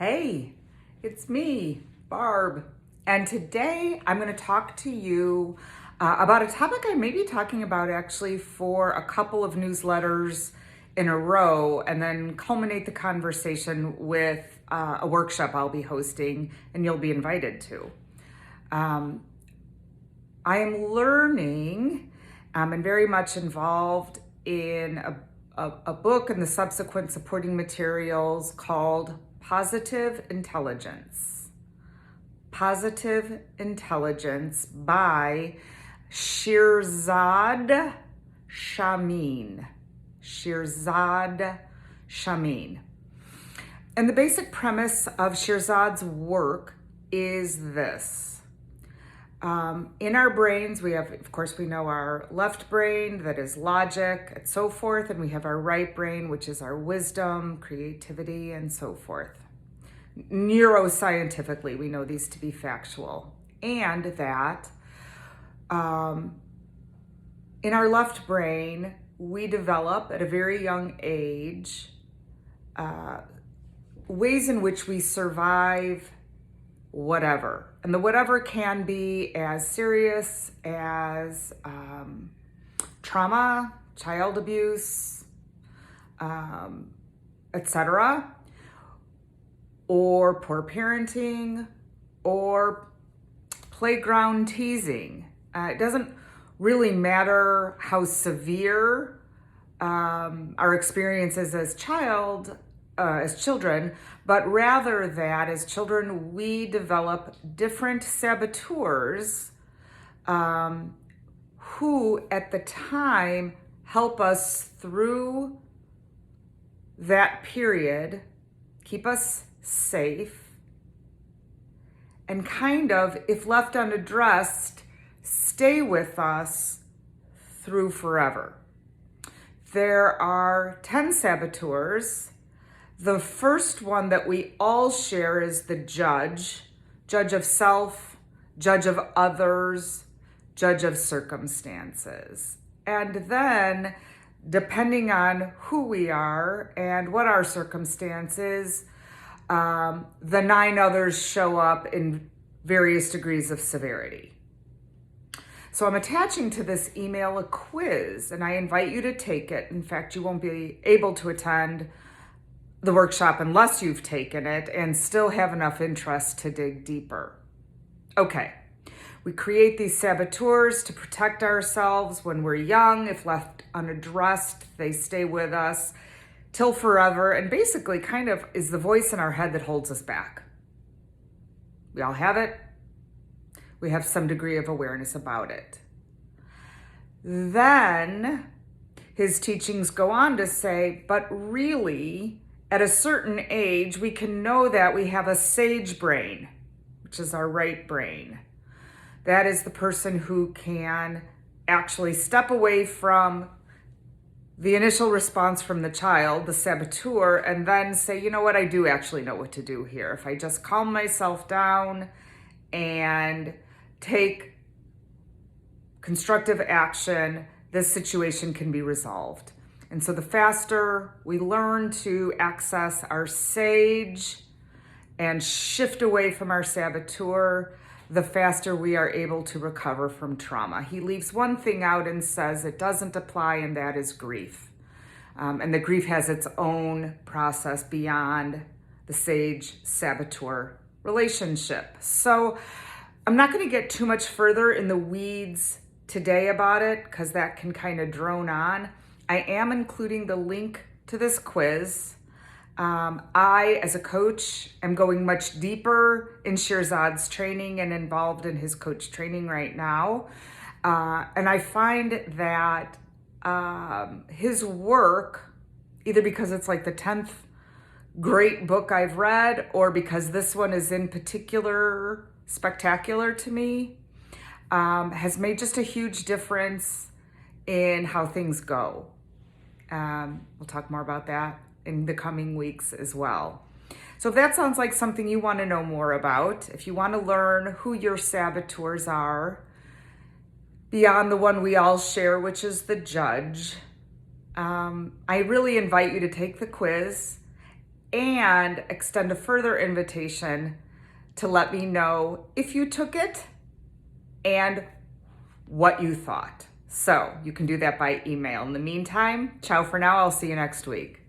Hey, it's me, Barb, and today I'm going to talk to you about a topic I may be talking about actually for a couple of newsletters in a row, and then culminate the conversation with a workshop I'll be hosting and you'll be invited to. I am learning and very much involved in a book and the subsequent supporting materials called Positive Intelligence. Positive Intelligence by Shirzad Chamine. Shirzad Chamine. And the basic premise of Shirzad's work is this. In our brains, we have, of course, we know our left brain, that is logic and so forth, and we have our right brain, which is our wisdom, creativity, and so forth. Neuroscientifically, we know these to be factual, and that in our left brain, we develop at a very young age ways in which we survive whatever. And the whatever can be as serious as trauma, child abuse, etc., or poor parenting, or playground teasing. It doesn't really matter how severe our experiences as children, but rather that as children we develop different saboteurs who at the time help us through that period, keep us safe, and kind of, if left unaddressed, stay with us through forever. There are 10 saboteurs. The first one that we all share is the judge of self, judge of others, judge of circumstances. And then, depending on who we are and what our circumstances, the 9 others show up in various degrees of severity. So I'm attaching to this email a quiz, and I invite you to take it. In fact, you won't be able to attend the workshop unless you've taken it and still have enough interest to dig deeper. Okay, we create these saboteurs to protect ourselves when we're young. If left unaddressed, they stay with us till forever, and basically kind of is the voice in our head that holds us back. We all have it. We have some degree of awareness about it. Then his teachings go on to say, but really, at a certain age, we can know that we have a sage brain, which is our right brain. That is the person who can actually step away from the initial response from the child, the saboteur, and then say, you know what, I do actually know what to do here. If I just calm myself down and take constructive action, this situation can be resolved. And so the faster we learn to access our sage and shift away from our saboteur, the faster we are able to recover from trauma. He leaves one thing out and says it doesn't apply, and that is grief. And the grief has its own process beyond the sage-saboteur relationship. So I'm not going to get too much further in the weeds today about it because that can kind of drone on. I am including the link to this quiz. I, as a coach, am going much deeper in Shirzad's training and involved in his coach training right now. And I find that his work, either because it's like the 10th great book I've read, or because this one is in particular spectacular to me, has made just a huge difference in how things go. We'll talk more about that in the coming weeks as well. So if that sounds like something you want to know more about, if you want to learn who your saboteurs are, beyond the one we all share, which is the judge, I really invite you to take the quiz and extend a further invitation to let me know if you took it and what you thought. So you can do that by email. In the meantime, ciao for now. I'll see you next week.